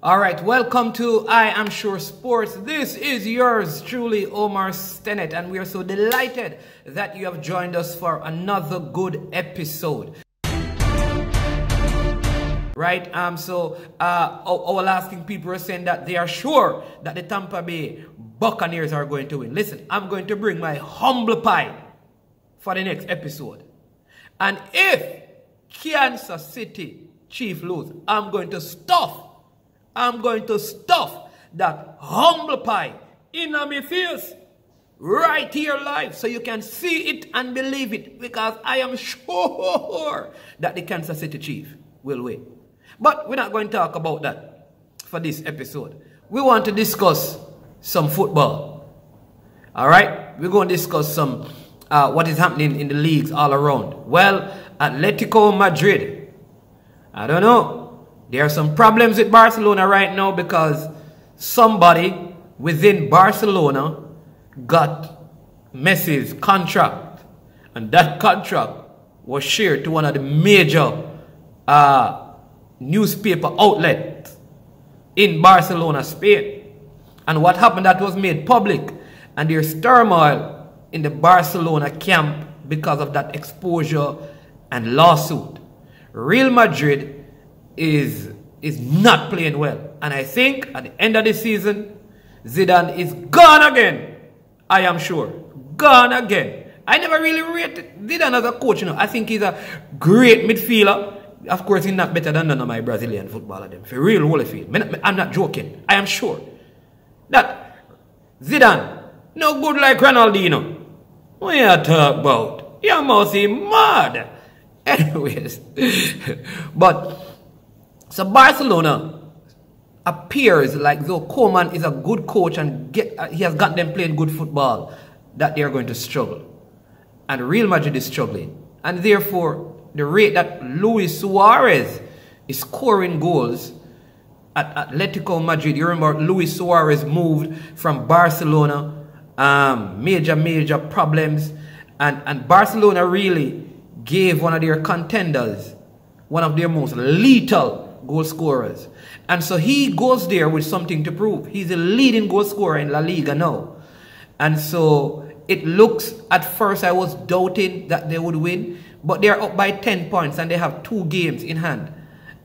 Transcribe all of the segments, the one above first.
All right, welcome to I Am Sure Sports. This is yours truly, Omar Stennett, and we are so delighted that you have joined us for another good episode. Right, our lasting people are saying that they are sure that the Tampa Bay Buccaneers are going to win. Listen, I'm going to bring my humble pie for the next episode. And if Kansas City Chiefs lose, I'm going to stuff that humble pie in my face right here live so you can see it and believe it, because I am sure that the Kansas City Chiefs will win. But we're not going to talk about that for this episode. We want to discuss some football. All right? We're going to discuss some what is happening in the leagues all around. Well, Atletico Madrid, I don't know. There are some problems with Barcelona right now because somebody within Barcelona got Messi's contract. And that contract was shared to one of the major newspaper outlets in Barcelona, Spain. And what happened, that was made public. And there's turmoil in the Barcelona camp because of that exposure and lawsuit. Real Madrid is not playing well. And I think at the end of the season, Zidane is gone again. I am sure. Gone again. I never really rated Zidane as a coach. You know. I think he's a great midfielder. Of course, he's not better than none of my Brazilian footballers. Them. For real, Holyfield. I'm not joking. I am sure that Zidane no good like Ronaldinho. What you talk about? You must be mad. Anyways. But so Barcelona appears like though Koeman is a good coach and he has got them playing good football, that they are going to struggle. And Real Madrid is struggling. And therefore, the rate that Luis Suarez is scoring goals at Atletico Madrid. You remember Luis Suarez moved from Barcelona, major problems. And Barcelona really gave one of their contenders, one of their most lethal goal scorers. And so he goes there with something to prove. He's a leading goal scorer in La Liga now. And so it looks, at first I was doubting that they would win, but they're up by 10 points and they have 2 games in hand.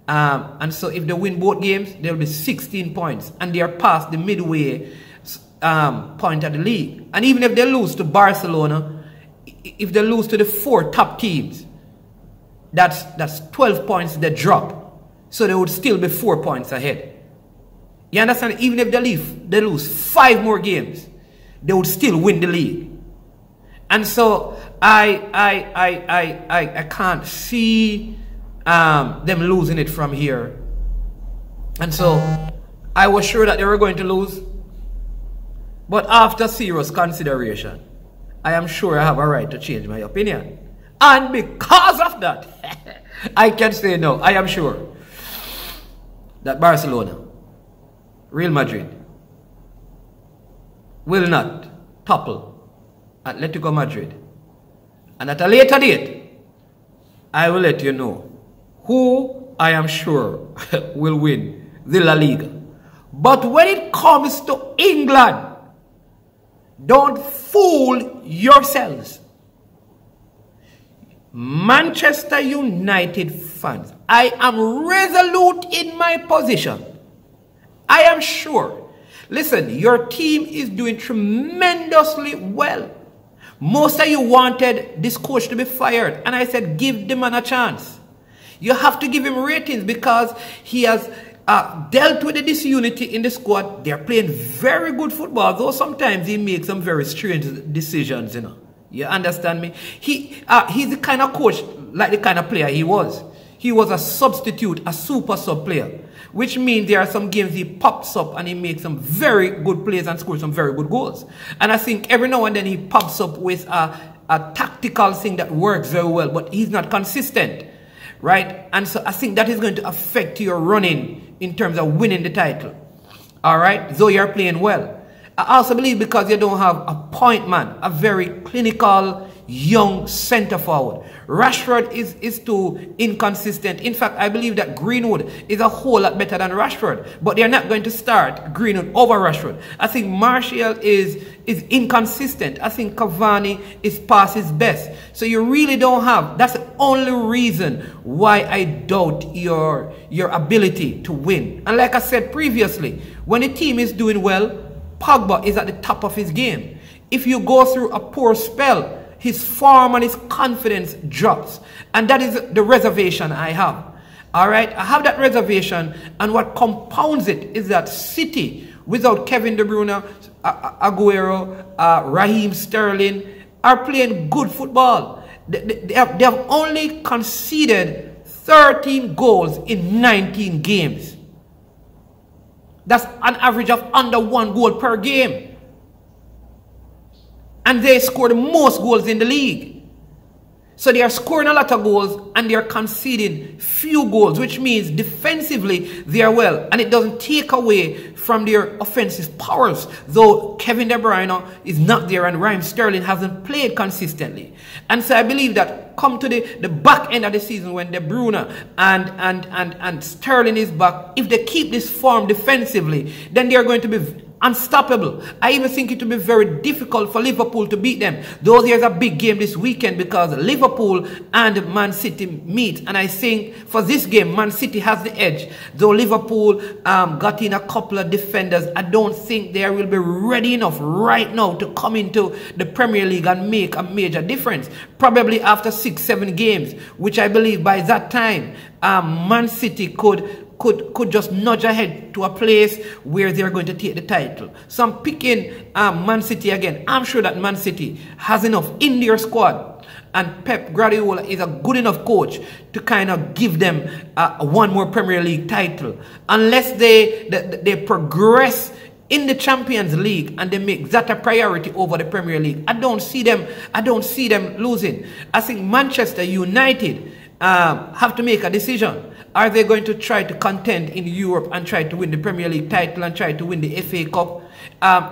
And so if they win both games, they'll be 16 points. And they are past the midway point of the league. And even if they lose to Barcelona, if they lose to the 4 top teams, that's 12 points they drop. So they would still be 4 points ahead. You understand? Even if they lose 5 more games, they would still win the league. And so I can't see them losing it from here. And so I was sure that they were going to lose. But after serious consideration, I am sure I have a right to change my opinion. And because of that, I can say no. I am sure that Barcelona, Real Madrid, will not topple Atletico Madrid. And at a later date, I will let you know who I am sure will win the La Liga. But when it comes to England, don't fool yourselves. Manchester United fans, I am resolute in my position. I am sure. Listen, your team is doing tremendously well. Most of you wanted this coach to be fired, and I said, give the man a chance. You have to give him ratings because he has dealt with the disunity in the squad. They're playing very good football, though sometimes he makes some very strange decisions, you know. You understand me? He's the kind of coach, like the kind of player he was. He was a substitute, a super sub player. Which means there are some games he pops up and he makes some very good plays and scores some very good goals. And I think every now and then he pops up with a tactical thing that works very well, but he's not consistent. Right? And so I think that is going to affect your running in terms of winning the title. Alright? Though you're playing well. I also believe because you don't have a point man, a very clinical, young centre forward. Rashford is too inconsistent. In fact, I believe that Greenwood is a whole lot better than Rashford, but they're not going to start Greenwood over Rashford. I think Martial is inconsistent. I think Cavani is past his best. So you really don't have, that's the only reason why I doubt your ability to win. And like I said previously, when a team is doing well, Pogba is at the top of his game. If you go through a poor spell, his form and his confidence drops. And that is the reservation I have. Alright, I have that reservation, and what compounds it is that City, without Kevin De Bruyne, Aguero, Raheem Sterling, are playing good football. They have only conceded 13 goals in 19 games. That's an average of under 1 goal per game. And they score the most goals in the league. So they are scoring a lot of goals and they are conceding few goals, which means defensively they are well. And it doesn't take away from their offensive powers, though Kevin De Bruyne is not there and Raheem Sterling hasn't played consistently. And so I believe that come to the back end of the season, when De Bruyne and Sterling is back, if they keep this form defensively, then they are going to be unstoppable. I even think it will be very difficult for Liverpool to beat them. Though there's a big game this weekend because Liverpool and Man City meet. And I think for this game, Man City has the edge. Though Liverpool got in a couple of defenders, I don't think they will be ready enough right now to come into the Premier League and make a major difference. Probably after 6-7 games, which I believe by that time, Man City could just nudge ahead to a place where they're going to take the title. So I'm picking Man City again. I'm sure that Man City has enough in their squad, and Pep Guardiola is a good enough coach to kind of give them one more Premier League title. Unless they progress in the Champions League and they make that a priority over the Premier League, I don't see them losing. I think Manchester United have to make a decision. Are they going to try to contend in Europe and try to win the Premier League title and try to win the FA Cup?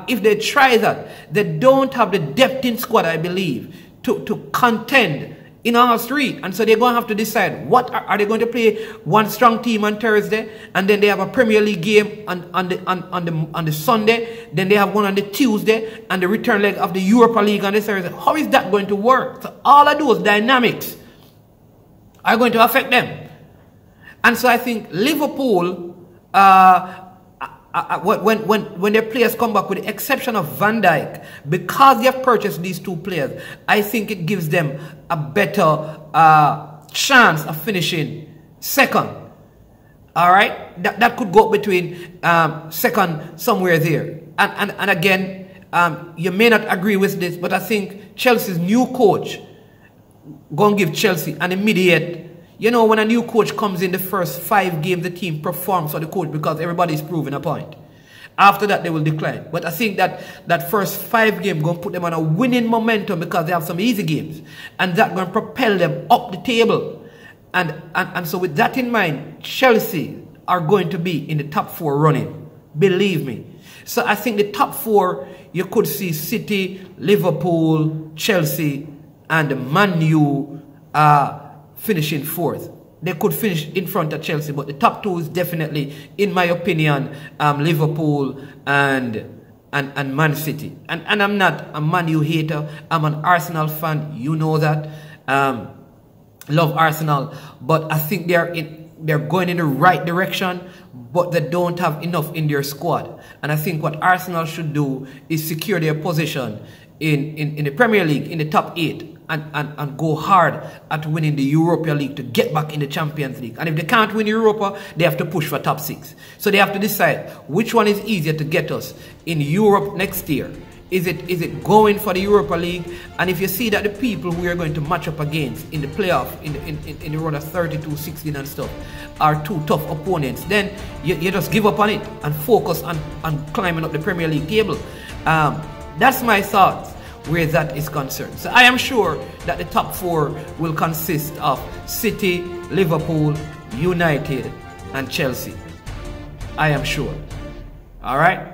If they try that, they don't have the depth in squad, I believe, to contend in all three. And so they're going to have to decide, what are they going to play one strong team on Thursday, and then they have a Premier League game on the Sunday, then they have one on the Tuesday, and the return leg of the Europa League on the Thursday. How is that going to work? So all of those dynamics are going to affect them. And so I think Liverpool, when their players come back, with the exception of Van Dijk, because they have purchased these two players, I think it gives them a better chance of finishing second. All right? That could go between second, somewhere there. And again, you may not agree with this, but I think Chelsea's new coach going to give Chelsea an immediate... You know, when a new coach comes in, the first 5 games, the team performs for the coach because everybody's proving a point. After that, they will decline. But I think that first 5 games going to put them on a winning momentum because they have some easy games. And that's going to propel them up the table. And so with that in mind, Chelsea are going to be in the top 4 running. Believe me. So I think the top 4, you could see City, Liverpool, Chelsea, and Man U finishing 4th. They could finish in front of Chelsea, but the top 2 is definitely, in my opinion, Liverpool and Man City. And I'm not a Man U hater. I'm an Arsenal fan. You know that. Love Arsenal, but I think they're going in the right direction, but they don't have enough in their squad. And I think what Arsenal should do is secure their position in the Premier League, in the top 8. And go hard at winning the Europa League to get back in the Champions League. And if they can't win Europa, they have to push for top 6. So they have to decide which one is easier to get us in Europe next year. Is it going for the Europa League? And if you see that the people we are going to match up against in the playoff, in the round of 32, 16 and stuff, are 2 tough opponents, then you just give up on it and focus on climbing up the Premier League table. That's my thoughts where that is concerned. So I am sure that the top 4 will consist of City, Liverpool, United, and Chelsea. I am sure. All right?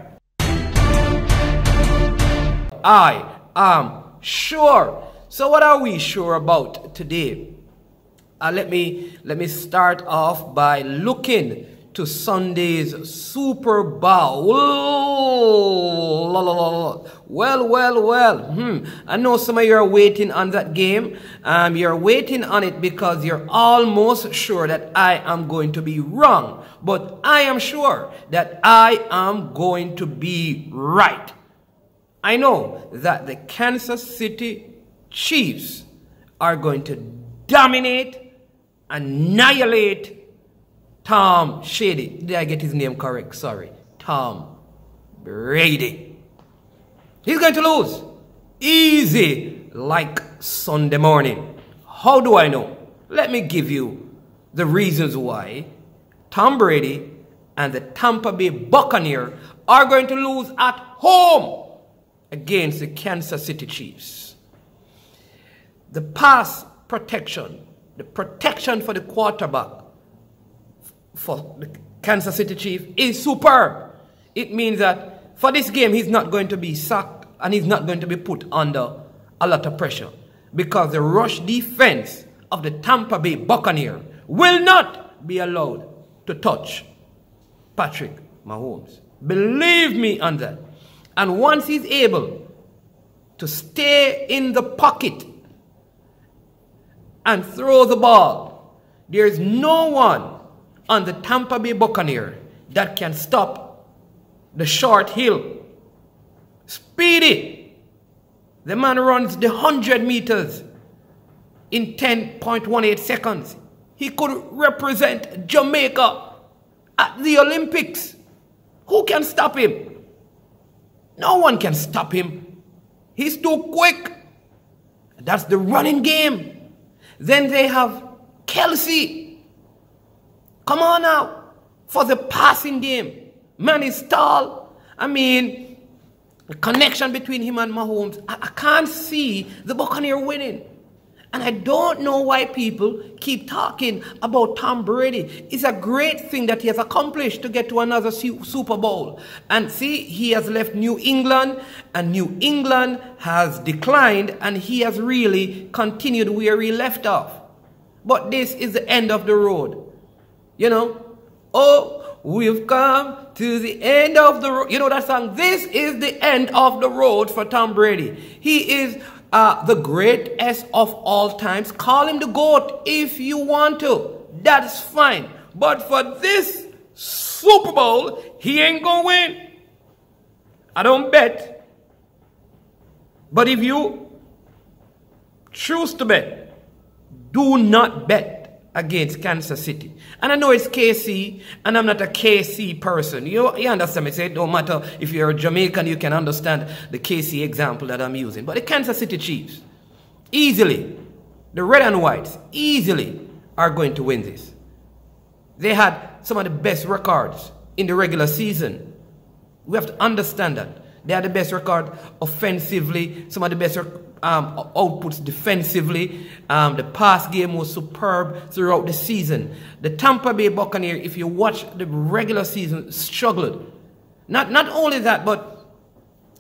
I am sure. So what are we sure about today? Let me start off by looking to Sunday's Super Bowl. Well. I know some of you are waiting on that game. You're waiting on it because you're almost sure that I am going to be wrong. But I am sure that I am going to be right. I know that the Kansas City Chiefs are going to dominate, annihilate Tom Shady. Did I get his name correct? Sorry. Tom Brady. He's going to lose. Easy like Sunday morning. How do I know? Let me give you the reasons why Tom Brady and the Tampa Bay Buccaneers are going to lose at home against the Kansas City Chiefs. The pass protection, the protection for the quarterback for the Kansas City Chiefs is superb. It means that for this game, he's not going to be sacked and he's not going to be put under a lot of pressure because the rush defense of the Tampa Bay Buccaneers will not be allowed to touch Patrick Mahomes. Believe me on that. And once he's able to stay in the pocket and throw the ball, there is no one on the Tampa Bay Buccaneers that can stop the short hill. Speedy. The man runs the 100 meters in 10.18 seconds. He could represent Jamaica at the Olympics. Who can stop him? No one can stop him. He's too quick. That's the running game. Then they have Kelsey. Come on now. For the passing game. Man is tall. I mean, the connection between him and Mahomes. I can't see the Buccaneers winning. And I don't know why people keep talking about Tom Brady. It's a great thing that he has accomplished to get to another Super Bowl. And see, he has left New England, and New England has declined, and he has really continued where he left off. But this is the end of the road. You know? Oh, we've come to the end of the road. You know that song? This is the end of the road for Tom Brady. He is the greatest of all times. Call him the GOAT if you want to. That's fine. But for this Super Bowl, he ain't gonna win. I don't bet. But if you choose to bet, do not bet against Kansas City. And I know it's KC, and I'm not a KC person. You understand me? Say it don't matter if you're a Jamaican, you can understand the KC example that I'm using. But the Kansas City Chiefs, easily, the red and whites, easily are going to win this. They had some of the best records in the regular season. We have to understand that. They had the best record offensively, some of the best outputs defensively. The pass game was superb throughout the season. The Tampa Bay Buccaneers, if you watch the regular season, struggled. Not only that, but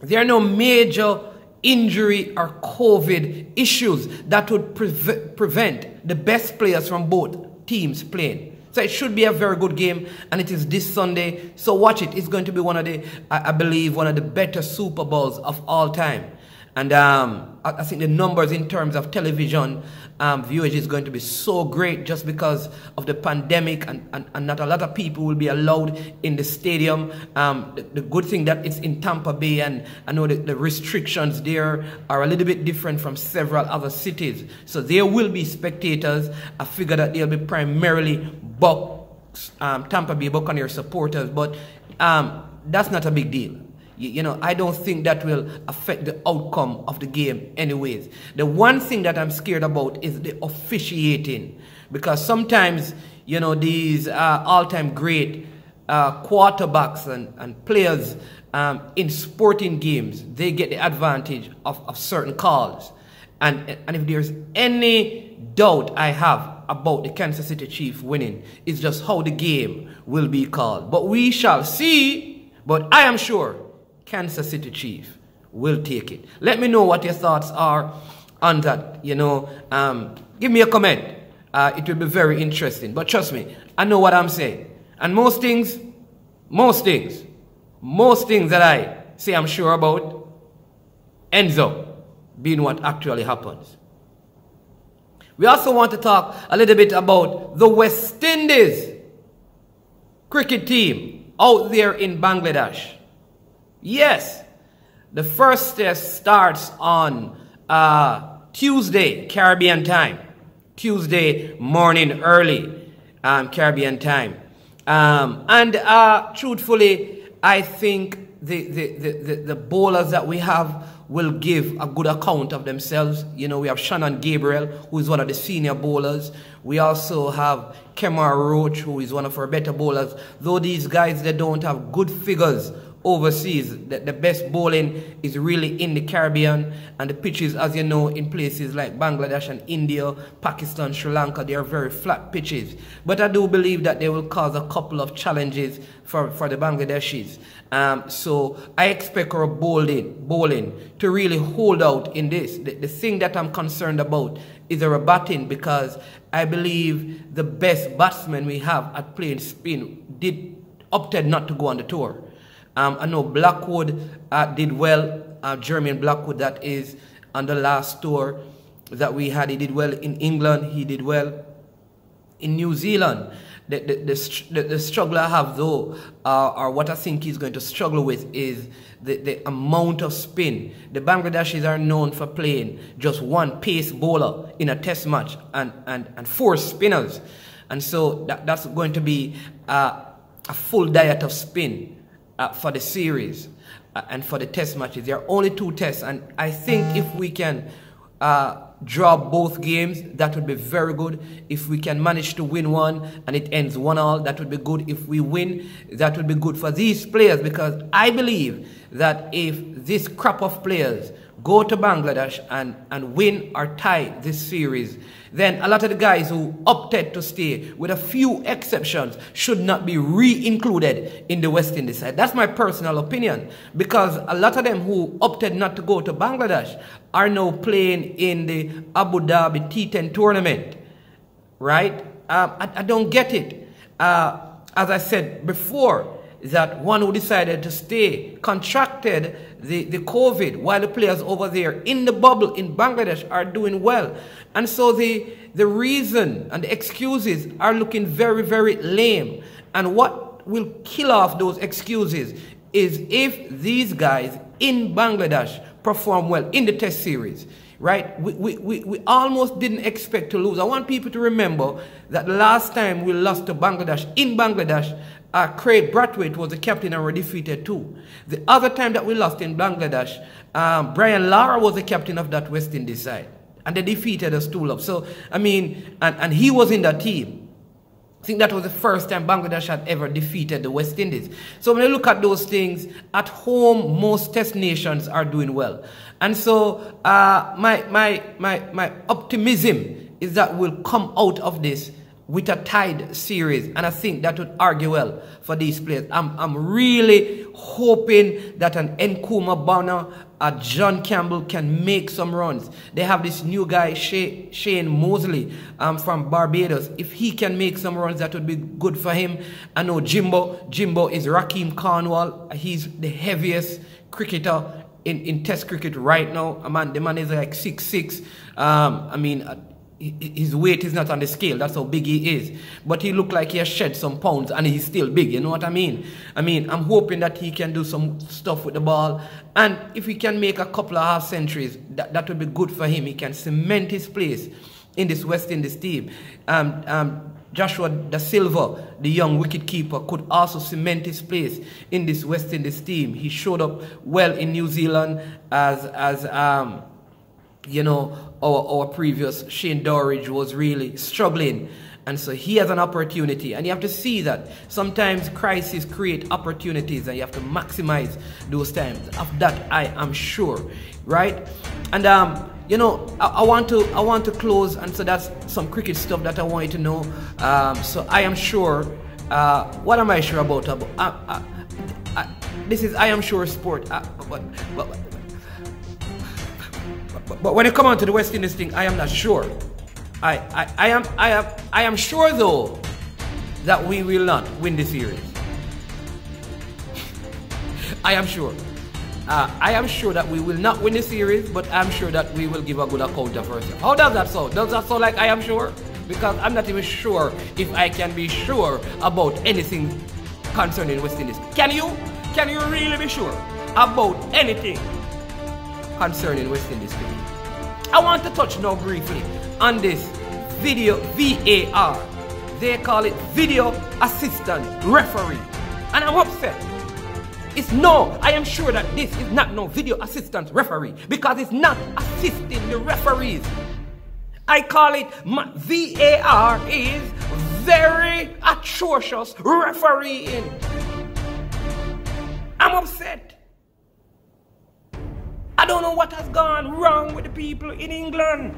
there are no major injury or COVID issues that would prevent the best players from both teams playing. So it should be a very good game, and it is this Sunday. So watch it. It's going to be one of the, I believe, one of the better Super Bowls of all time. And I think the numbers in terms of television viewage is going to be so great just because of the pandemic, and not a lot of people will be allowed in the stadium. The good thing that it's in Tampa Bay, and I know that the restrictions there are a little bit different from several other cities. So there will be spectators. I figure that they'll be primarily Tampa Bay Buccaneers supporters, but that's not a big deal. You know, I don't think that will affect the outcome of the game anyways. The one thing that I'm scared about is the officiating. Because sometimes, you know, these all-time great quarterbacks and players in sporting games, they get the advantage of certain calls. And if there's any doubt I have about the Kansas City Chiefs winning, it's just how the game will be called. But we shall see. But I am sure Kansas City Chiefs will take it. Let me know what your thoughts are on that, you know, give me a comment. It will be very interesting. But trust me, I know what I'm saying. And most things that I say I'm sure about ends up being what actually happens. We also want to talk a little bit about the West Indies cricket team out there in Bangladesh. Yes, the first test starts on Tuesday, Caribbean time. Tuesday morning early, Caribbean time. Truthfully, I think the bowlers that we have will give a good account of themselves. You know, we have Shannon Gabriel, who is one of the senior bowlers. We also have Kemar Roach, who is one of our better bowlers. Though these guys, they don't have good figures overseas. The best bowling is really in the Caribbean, and the pitches, as you know, in places like Bangladesh and India, Pakistan, Sri Lanka, they are very flat pitches. But I do believe that they will cause a couple of challenges for the Bangladeshis. So I expect our bowling to really hold out in this. The thing that I'm concerned about is our batting, because I believe the best batsman we have at playing spin opted not to go on the tour. I know Blackwood did well, Jermaine Blackwood, that is, on the last tour that we had. He did well in England, he did well in New Zealand. The struggle I have, though, or what I think he's going to struggle with, is the amount of spin. The Bangladeshis are known for playing just one pace bowler in a test match and 4 spinners. And so that's going to be a full diet of spin for the series and for the test matches. There are only 2 tests, and I think if we can draw both games, that would be very good. If we can manage to win one and it ends 1-1, that would be good. If we win, that would be good for these players, because I believe that if this crop of players go to Bangladesh and win or tie this series, then a lot of the guys who opted to stay, with a few exceptions, should not be re-included in the West Indies side. That's my personal opinion, because a lot of them who opted not to go to Bangladesh are now playing in the Abu Dhabi T10 tournament, right? I don't get it. As I said before, that one who decided to stay contracted the COVID, while the players over there in the bubble in Bangladesh are doing well. And so the reason and the excuses are looking very, very lame. And what will kill off those excuses is if these guys in Bangladesh perform well in the test series, right? We almost didn't expect to lose. I want people to remember that the last time we lost to Bangladesh, in Bangladesh, Craig Brathwaite was the captain and were defeated too. The other time that we lost in Bangladesh, Brian Lara was the captain of that West Indies side, and they defeated us 2-0. So, I mean, and he was in that team. I think that was the first time Bangladesh had ever defeated the West Indies. So when you look at those things, at home, most test nations are doing well. And so my optimism is that we'll come out of this with a tied series, and I think that would argue well for these players. I'm really hoping that an Nkrumah Bonner, John Campbell can make some runs. They have this new guy, Shane Mosley, from Barbados. If he can make some runs, that would be good for him. I know Jimbo is Rakeem Cornwall. He's the heaviest cricketer in Test cricket right now. The man is like 6'6". I mean, his weight is not on the scale. That's how big he is. But he looked like he has shed some pounds, and he's still big. You know what I mean? I'm hoping that he can do some stuff with the ball. And if he can make a couple of half centuries, that would be good for him. He can cement his place in this West Indies team. Joshua Da Silva, the young wicketkeeper, could also cement his place in this West Indies team. He showed up well in New Zealand as you know, our previous Shane Dorridge was really struggling. And so he has an opportunity. And you have to see that sometimes crises create opportunities, and you have to maximize those times. Of that, I am sure, right? And you know, I want to close, and so that's some cricket stuff that I want you to know. So I am sure. What am I sure about? This is I am sure sport. But when it comes on to the West Indies thing, I am not sure. I am sure though that we will not win the series. I am sure. I am sure that we will not win the series, but I'm sure that we will give a good account of ourselves. How does that sound? Does that sound like I am sure? Because I'm not even sure if I can be sure about anything concerning West Indies. Can you? Can you really be sure about anything concerning West Indies? I want to touch now briefly on this video VAR. They call it video assistant referee. And I'm upset. I am sure that this is not no video assistant referee because it's not assisting the referees. I call it VAR is very atrocious refereeing. I'm upset. I don't know what has gone wrong with the people in England.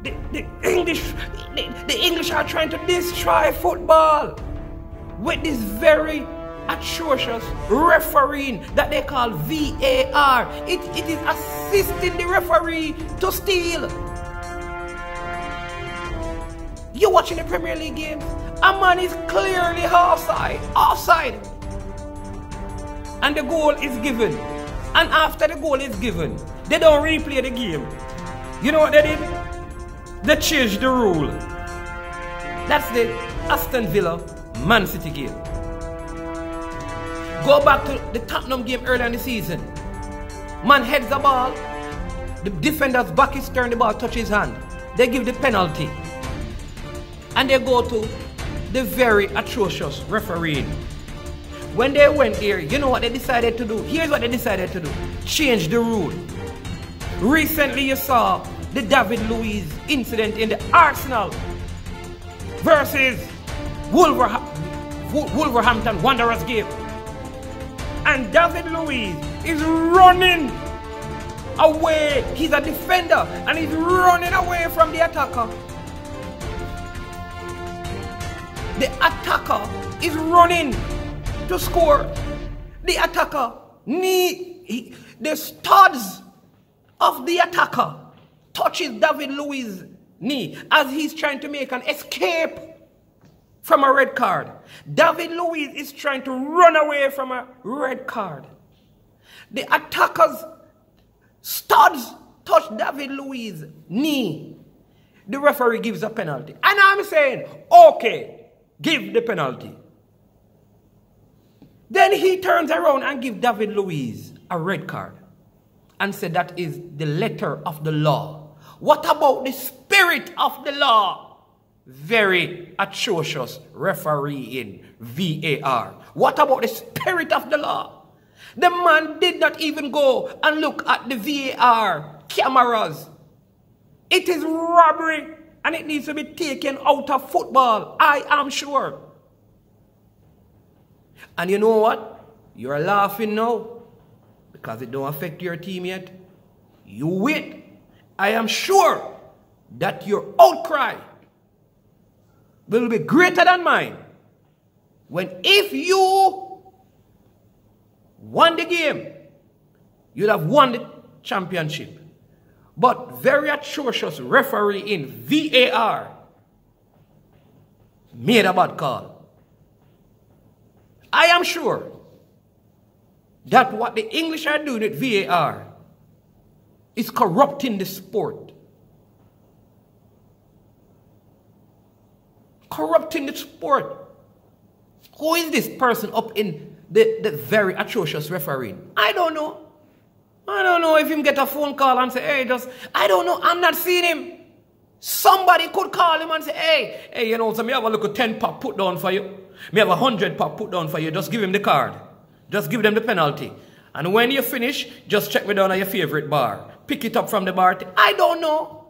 The English are trying to destroy football with this very atrocious refereeing that they call VAR. It is assisting the referee to steal. You're watching the Premier League games. A man is clearly offside. And the goal is given. And after the goal is given, they don't replay the game. You know what they did? They changed the rule. That's the Aston Villa Man City game. Go back to the Tottenham game earlier in the season. Man heads the ball. The defender's back is turned, the ball touches his hand. They give the penalty. And they go to the very atrocious refereeing. When they went there, you know what they decided to do? Here's what they decided to do. Change the rule. Recently you saw the David Luiz incident in the Arsenal versus Wolverhampton Wanderers game. And David Luiz is running away. He's a defender and he's running away from the attacker. The attacker is running to score. The attacker, the studs of the attacker touches David Luiz's knee as he's trying to make an escape from a red card. David Luiz is trying to run away from a red card. The attacker's studs touch David Luiz's knee. The referee gives a penalty. And I'm saying, okay, give the penalty. Then he turns around and gives David Luiz a red card and said that is the letter of the law. What about the spirit of the law? Very atrocious refereeing, VAR. What about the spirit of the law? The man did not even go and look at the VAR cameras. It is robbery and it needs to be taken out of football. I am sure. And you know what? You're laughing now because it don't affect your team yet. You wait. I am sure that your outcry will be greater than mine when if you won the game, you'd have won the championship. But very atrocious referee in VAR made a bad call. I am sure that what the English are doing with VAR is corrupting the sport. Corrupting the sport. Who is this person up in the very atrocious refereeing? I don't know. I don't know if him get a phone call and say, hey, I don't know. I'm not seeing him. Somebody could call him and say, hey, you know, so me have a little 10 pop put down for you. Me have 100 pop put down for you. Just give him the card. Just give them the penalty. And when you finish, just check me down at your favorite bar. Pick it up from the bar. I don't know.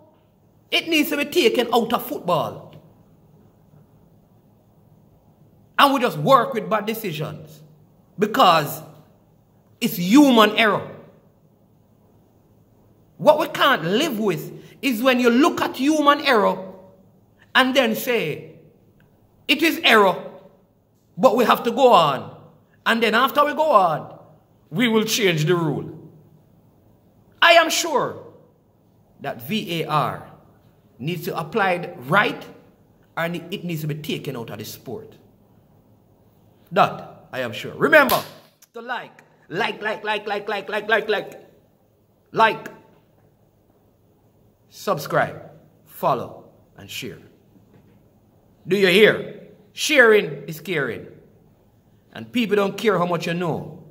It needs to be taken out of football. And we just work with bad decisions. Because it's human error. What we can't live with is when you look at human error and then say, it is error, but we have to go on. And then after we go on, we will change the rule. I am sure that VAR needs to apply it right, and it needs to be taken out of the sport. That I am sure. Remember to like, subscribe, follow, and share. Do you hear? Sharing is caring. And people don't care how much you know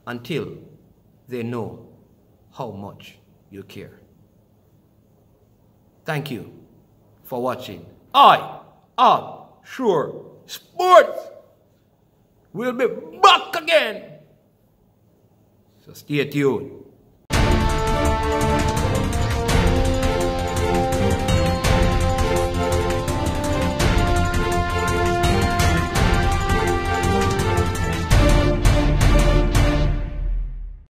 until they know how much you care. Thank you for watching. I am Sure Sports. We'll be back again. So stay tuned.